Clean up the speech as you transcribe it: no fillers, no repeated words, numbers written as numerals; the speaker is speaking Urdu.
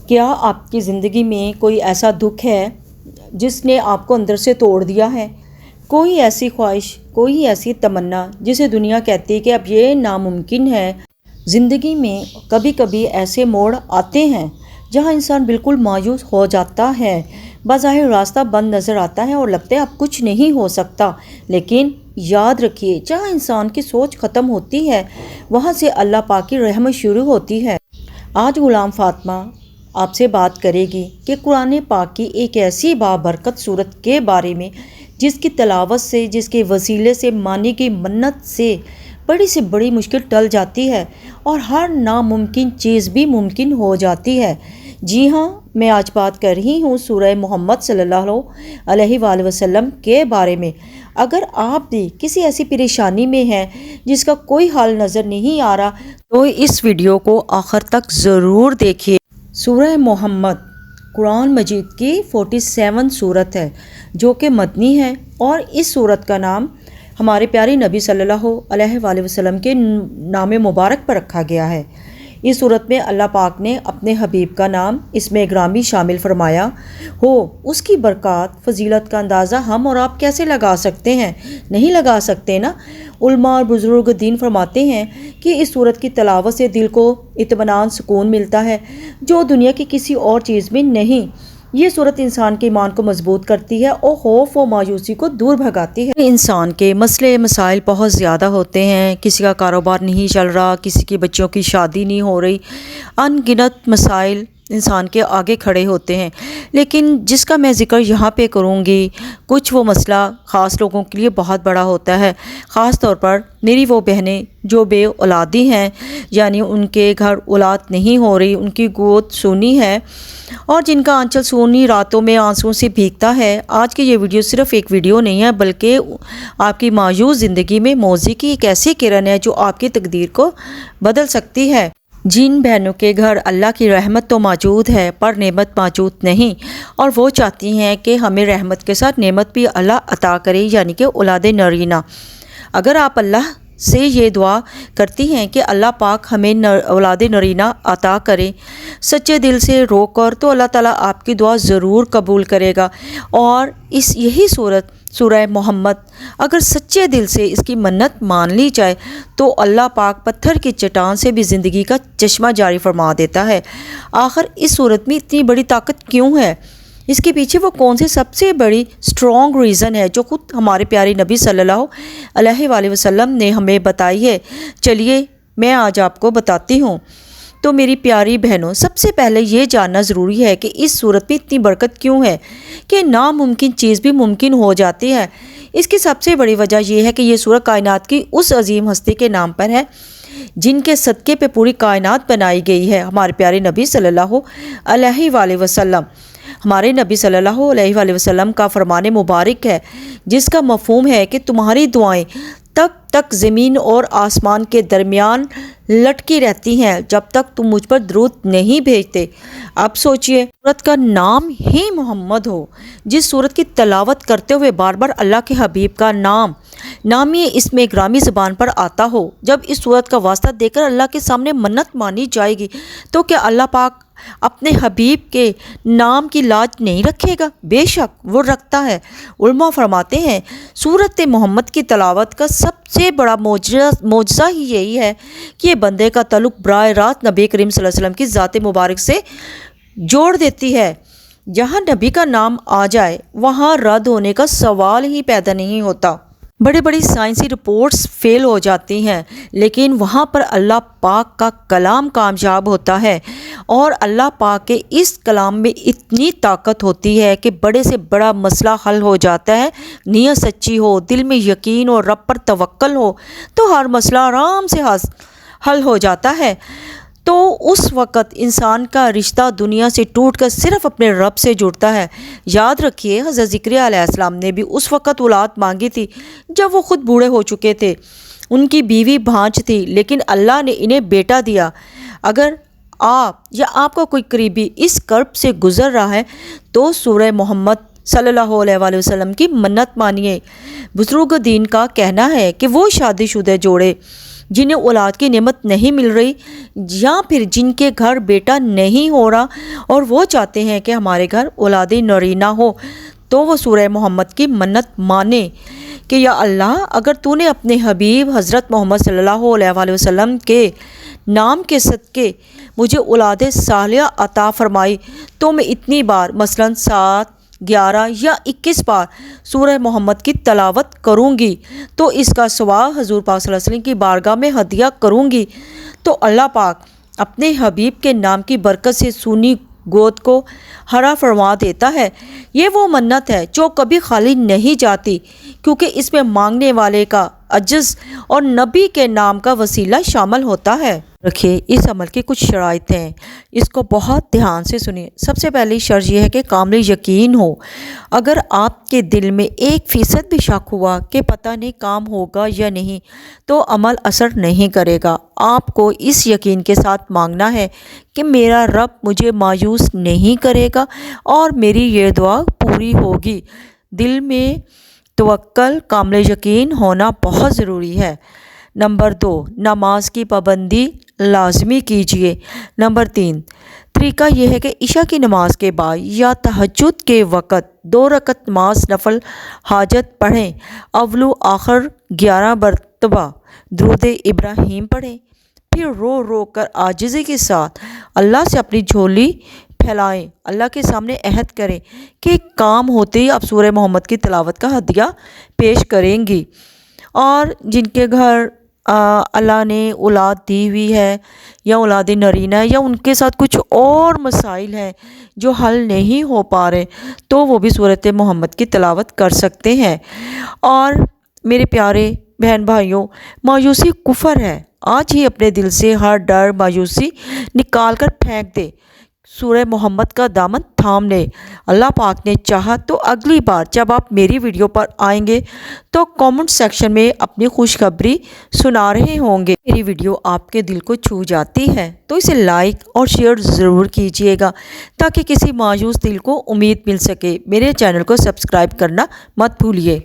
کیا آپ کی زندگی میں کوئی ایسا دکھ ہے جس نے آپ کو اندر سے توڑ دیا ہے؟ کوئی ایسی خواہش، کوئی ایسی تمنا جسے دنیا کہتی ہے کہ اب یہ ناممکن ہے۔ زندگی میں کبھی کبھی ایسے موڑ آتے ہیں جہاں انسان بالکل مایوس ہو جاتا ہے، بظاہر راستہ بند نظر آتا ہے اور لگتا ہے اب کچھ نہیں ہو سکتا۔ لیکن یاد رکھیے، جہاں انسان کی سوچ ختم ہوتی ہے وہاں سے اللہ پاک کی رحمت شروع ہوتی ہے۔ آج غلام فاطمہ آپ سے بات کرے گی کہ قرآن پاک کی ایک ایسی بابرکت صورت کے بارے میں جس کی تلاوت سے، جس کے وسیلے سے مانی کی منت سے بڑی مشکل ٹل جاتی ہے اور ہر ناممکن چیز بھی ممکن ہو جاتی ہے۔ جی ہاں، میں آج بات کر رہی ہوں سورہ محمد صلی اللہ علیہ وآلہ وسلم کے بارے میں۔ اگر آپ بھی کسی ایسی پریشانی میں ہیں جس کا کوئی حل نظر نہیں آ رہا تو اس ویڈیو کو آخر تک ضرور دیکھیے۔ سورہ محمد قرآن مجید کی 47 صورت ہے جو کہ مدنی ہے، اور اس صورت کا نام ہمارے پیارے نبی صلی اللہ علیہ وآلہ وسلم کے نام مبارک پر رکھا گیا ہے۔ اس صورت میں اللہ پاک نے اپنے حبیب کا نام اس میں گرامی شامل فرمایا ہو۔ اس کی برکات، فضیلت کا اندازہ ہم اور آپ کیسے لگا سکتے ہیں؟ نہیں لگا سکتے نا۔ علماء اور بزرگ دین فرماتے ہیں کہ اس صورت کی تلاوت سے دل کو اطمینان، سکون ملتا ہے جو دنیا کی کسی اور چیز میں نہیں۔ یہ صورت انسان کے ایمان کو مضبوط کرتی ہے اور خوف و مایوسی کو دور بھگاتی ہے۔ انسان کے مسئلے مسائل بہت زیادہ ہوتے ہیں، کسی کا کاروبار نہیں چل رہا، کسی کے بچوں کی شادی نہیں ہو رہی، ان گنت مسائل انسان کے آگے کھڑے ہوتے ہیں، لیکن جس کا میں ذکر یہاں پہ کروں گی، کچھ وہ مسئلہ خاص لوگوں کے لیے بہت بڑا ہوتا ہے، خاص طور پر میری وہ بہنیں جو بے اولادی ہیں، یعنی ان کے گھر اولاد نہیں ہو رہی، ان کی گود سونی ہے اور جن کا آنچل سونی راتوں میں آنسوؤں سے بھیگتا ہے۔ آج کی یہ ویڈیو صرف ایک ویڈیو نہیں ہے، بلکہ آپ کی مایوس زندگی میں موزی کی ایک ایسی کرن ہے جو آپ کی تقدیر کو بدل سکتی ہے۔ جن بہنوں کے گھر اللہ کی رحمت تو موجود ہے پر نعمت موجود نہیں، اور وہ چاہتی ہیں کہ ہمیں رحمت کے ساتھ نعمت بھی اللہ عطا کرے، یعنی کہ اولاد نرینہ۔ اگر آپ اللہ سے یہ دعا کرتی ہیں کہ اللہ پاک ہمیں اولاد نرینہ عطا کرے سچے دل سے رو کر، تو اللہ تعالیٰ آپ کی دعا ضرور قبول کرے گا۔ اور یہی صورت سورہ محمد اگر سچے دل سے اس کی منت مان لی جائے تو اللہ پاک پتھر کی چٹان سے بھی زندگی کا چشمہ جاری فرما دیتا ہے۔ آخر اس صورت میں اتنی بڑی طاقت کیوں ہے؟ اس کے پیچھے وہ کون سے سب سے بڑی اسٹرانگ ریزن ہے جو خود ہمارے پیارے نبی صلی اللہ علیہ وآلہ وسلم نے ہمیں بتائی ہے؟ چلیے میں آج آپ کو بتاتی ہوں۔ تو میری پیاری بہنوں، سب سے پہلے یہ جاننا ضروری ہے کہ اس صورت میں اتنی برکت کیوں ہے کہ ناممکن چیز بھی ممکن ہو جاتی ہے۔ اس کی سب سے بڑی وجہ یہ ہے کہ یہ سورہ کائنات کی اس عظیم ہستی کے نام پر ہے جن کے صدقے پہ پوری کائنات بنائی گئی ہے، ہمارے پیارے نبی صلی اللہ علیہ وآلہ وسلم۔ ہمارے نبی صلی اللہ علیہ وآلہ وسلم کا فرمان مبارک ہے جس کا مفہوم ہے کہ تمہاری دعائیں تب تک زمین اور آسمان کے درمیان لٹکی رہتی ہیں جب تک تم مجھ پر درود نہیں بھیجتے۔ اب سوچئے، سورت کا نام ہی محمد ہو، جس سورت کی تلاوت کرتے ہوئے بار بار اللہ کے حبیب کا نامی اس میں گرامی زبان پر آتا ہو، جب اس سورت کا واسطہ دے کر اللہ کے سامنے منت مانی جائے گی تو کیا اللہ پاک اپنے حبیب کے نام کی لاج نہیں رکھے گا؟ بے شک وہ رکھتا ہے۔ علماء فرماتے ہیں سورت محمد کی تلاوت کا سب سے بڑا معجزہ ہی یہی ہے کہ یہ بندے کا تعلق براہ راست نبی کریم صلی اللہ علیہ وسلم کی ذات مبارک سے جوڑ دیتی ہے۔ جہاں نبی کا نام آ جائے وہاں رد ہونے کا سوال ہی پیدا نہیں ہوتا۔ بڑی سائنسی رپورٹس فیل ہو جاتی ہیں لیکن وہاں پر اللہ پاک کا کلام کامیاب ہوتا ہے، اور اللہ پاک کے اس کلام میں اتنی طاقت ہوتی ہے کہ بڑے سے بڑا مسئلہ حل ہو جاتا ہے۔ نیت سچی ہو، دل میں یقین اور رب پر توکل ہو تو ہر مسئلہ آرام سے حل ہو جاتا ہے۔ تو اس وقت انسان کا رشتہ دنیا سے ٹوٹ کر صرف اپنے رب سے جڑتا ہے۔ یاد رکھیے، حضرت زکریا علیہ السلام نے بھی اس وقت اولاد مانگی تھی جب وہ خود بوڑھے ہو چکے تھے، ان کی بیوی بھانج تھی، لیکن اللہ نے انہیں بیٹا دیا۔ اگر آپ یا آپ کا کوئی قریبی اس کرب سے گزر رہا ہے تو سورہ محمد صلی اللہ علیہ وآلہ وسلم کی منت مانیے۔ بزرگ دین کا کہنا ہے کہ وہ شادی شدہ جوڑے جنہیں اولاد کی نعمت نہیں مل رہی یا پھر جن کے گھر بیٹا نہیں ہو رہا اور وہ چاہتے ہیں کہ ہمارے گھر اولاد نرینہ ہو، تو وہ سورہ محمد کی منت مانے کہ یا اللہ، اگر تو نے اپنے حبیب حضرت محمد صلی اللہ علیہ وآلہ وسلم کے نام کے صدقے مجھے اولاد صالحہ عطا فرمائی تو میں اتنی بار مثلاً 7، 11 یا 21 بار سورہ محمد کی تلاوت کروں گی تو اس کا ثواب حضور پاک صلی اللہ علیہ وسلم کی بارگاہ میں ہدیہ کروں گی۔ تو اللہ پاک اپنے حبیب کے نام کی برکت سے سونی گود کو ہرا فرما دیتا ہے۔ یہ وہ منت ہے جو کبھی خالی نہیں جاتی، کیونکہ اس میں مانگنے والے کا عجز اور نبی کے نام کا وسیلہ شامل ہوتا ہے۔ رکھیے، اس عمل کی کچھ شرائط ہیں، اس کو بہت دھیان سے سنیں۔ سب سے پہلی شرط یہ ہے کہ کامل یقین ہو۔ اگر آپ کے دل میں 1% بھی شک ہوا کہ پتہ نہیں کام ہوگا یا نہیں، تو عمل اثر نہیں کرے گا۔ آپ کو اس یقین کے ساتھ مانگنا ہے کہ میرا رب مجھے مایوس نہیں کرے گا اور میری یہ دعا پوری ہوگی۔ دل میں توکل، کامل یقین ہونا بہت ضروری ہے۔ نمبر 2، نماز کی پابندی لازمی کیجیے۔ نمبر 3، طریقہ یہ ہے کہ عشاء کی نماز کے بعد یا تہجد کے وقت 2 رکعت نماز نفل حاجت پڑھیں۔ اول و آخر 11 مرتبہ درود ابراہیم پڑھیں، پھر رو رو کر عاجزی کے ساتھ اللہ سے اپنی جھولی پھیلائیں، اللہ کے سامنے عہد کریں کہ کام ہوتے ہی آپ سورہ محمد کی تلاوت کا ہدیہ پیش کریں گی۔ اور جن کے گھر اللہ نے اولاد دی ہوئی ہے یا اولاد نرینہ ہے یا ان کے ساتھ کچھ اور مسائل ہیں جو حل نہیں ہو پا رہے، تو وہ بھی سورۃ محمد کی تلاوت کر سکتے ہیں۔ اور میرے پیارے بہن بھائیوں، مایوسی کفر ہے۔ آج ہی اپنے دل سے ہر ڈر، مایوسی نکال کر پھینک دے، سورہ محمد کا دامن تھام لے۔ اللہ پاک نے چاہا تو اگلی بار جب آپ میری ویڈیو پر آئیں گے تو کامنٹ سیکشن میں اپنی خوشخبری سنا رہے ہوں گے۔ میری ویڈیو آپ کے دل کو چھو جاتی ہے تو اسے لائک اور شیئر ضرور کیجیے گا تاکہ کسی مایوس دل کو امید مل سکے۔ میرے چینل کو سبسکرائب کرنا مت بھولیے۔